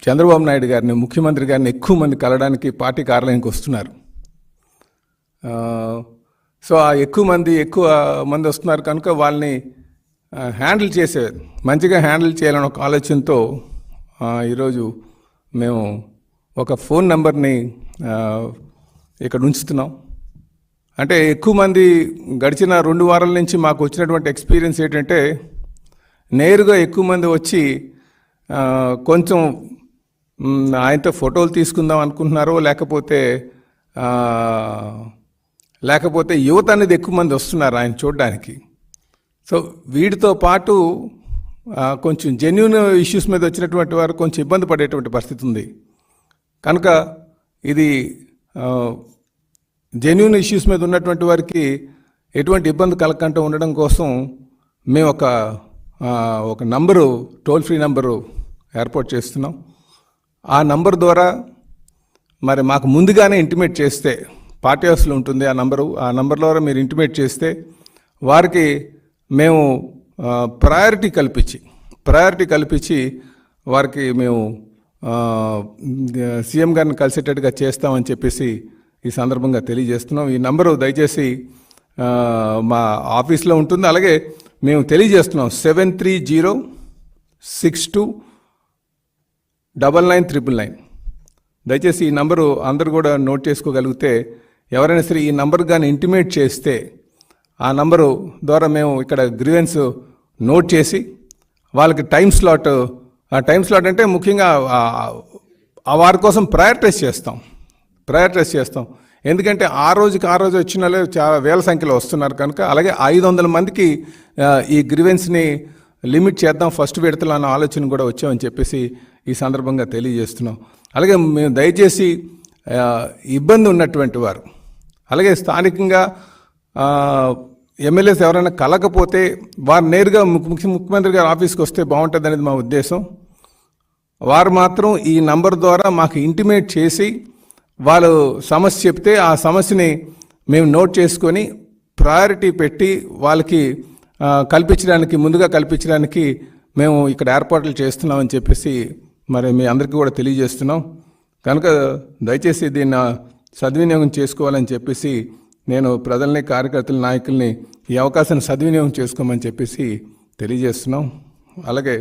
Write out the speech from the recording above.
చంద్రబాబు నాయుడు గారిని, ముఖ్యమంత్రి గారిని ఎక్కువ మంది కలవడానికి పార్టీ కార్యాలయానికి వస్తున్నారు. సో ఆ ఎక్కువ మంది వస్తున్నారు కనుక వాళ్ళని మంచిగా హ్యాండిల్ చేయాలని ఒక ఆలోచనతో ఈరోజు మేము ఒక ఫోన్ నెంబర్ని ఇక్కడ ఉంచుతున్నాం. అంటే ఎక్కువ మంది గడిచిన 2 వారాల నుంచి మాకు వచ్చినటువంటి ఎక్స్పీరియన్స్ ఏంటంటే, నేరుగా ఎక్కువ మంది వచ్చి కొంచెం ఆయనతో ఫోటోలు తీసుకుందాం అనుకుంటున్నారో, లేకపోతే యువత అనేది ఎక్కువ మంది వస్తున్నారు ఆయన చూడడానికి. సో వీటితో పాటు కొంచెం జెన్యూన్ ఇష్యూస్ మీద వచ్చినటువంటి వారు కొంచెం ఇబ్బంది పడేటువంటి పరిస్థితి ఉంది. కనుక ఇది జెన్యూన్ ఇష్యూస్ మీద ఉన్నటువంటి వారికి ఎటువంటి ఇబ్బంది కలగకుండా ఉండడం కోసం మేము ఒక నంబరు, టోల్ ఫ్రీ నంబరు ఏర్పాటు చేస్తున్నాం. ఆ నంబర్ ద్వారా మరి మాకు ముందుగానే ఇంటిమేట్ చేస్తే, పార్టీ హౌస్లో ఉంటుంది ఆ నంబర్ ద్వారా మీరు ఇంటిమేట్ చేస్తే వారికి మేము ప్రయారిటీ కల్పించి వారికి మేము సీఎం గారిని కలిసేటట్టుగా చేస్తామని చెప్పేసి ఈ సందర్భంగా తెలియజేస్తున్నాం. ఈ నంబరు దయచేసి మా ఆఫీస్లో ఉంటుంది. అలాగే మేము తెలియజేస్తున్నాం 7306299999. దయచేసి ఈ నంబరు అందరూ కూడా నోట్ చేసుకోగలిగితే, ఎవరైనా సరే ఈ నంబర్ కానీ ఇంటిమేట్ చేస్తే ఆ నంబరు ద్వారా మేము ఇక్కడ గ్రీవెన్స్ నోట్ చేసి వాళ్ళకి టైం స్లాట్ అంటే ముఖ్యంగా వారి కోసం ప్రయారిటైజ్ చేస్తాం. ఎందుకంటే ఆ రోజు వచ్చిన వాళ్ళు చాలా వేల సంఖ్యలో వస్తున్నారు కనుక, అలాగే 500 మందికి ఈ గ్రీవెన్స్ని లిమిట్ చేద్దాం ఫస్ట్ విడతలో అన్న ఆలోచన కూడా వచ్చామని చెప్పేసి ఈ సందర్భంగా తెలియజేస్తున్నాం. అలాగే మేము దయచేసి ఇబ్బంది ఉన్నటువంటి వారు, అలాగే స్థానికంగా ఎమ్మెల్యేస్ ఎవరైనా కలకపోతే వారు నేరుగా ముఖ్యమంత్రి గారి ఆఫీస్కి వస్తే బాగుంటుంది అనేది మా ఉద్దేశం. వారు మాత్రం ఈ నంబర్ ద్వారా మాకు ఇంటిమేట్ చేసి వాళ్ళు సమస్య చెప్తే ఆ సమస్యని మేము నోట్ చేసుకొని ప్రయారిటీ పెట్టి వాళ్ళకి ముందుగా కల్పించడానికి మేము ఇక్కడ ఏర్పాట్లు చేస్తున్నామని చెప్పేసి మరి మీ అందరికీ కూడా తెలియజేస్తున్నాం. కనుక దయచేసి దీన్ని సద్వినియోగం చేసుకోవాలని చెప్పేసి నేను ప్రజల్ని, కార్యకర్తల, నాయకుల్ని ఈ అవకాశాన్ని సద్వినియోగం చేసుకోమని చెప్పేసి తెలియజేస్తున్నాం. అలాగే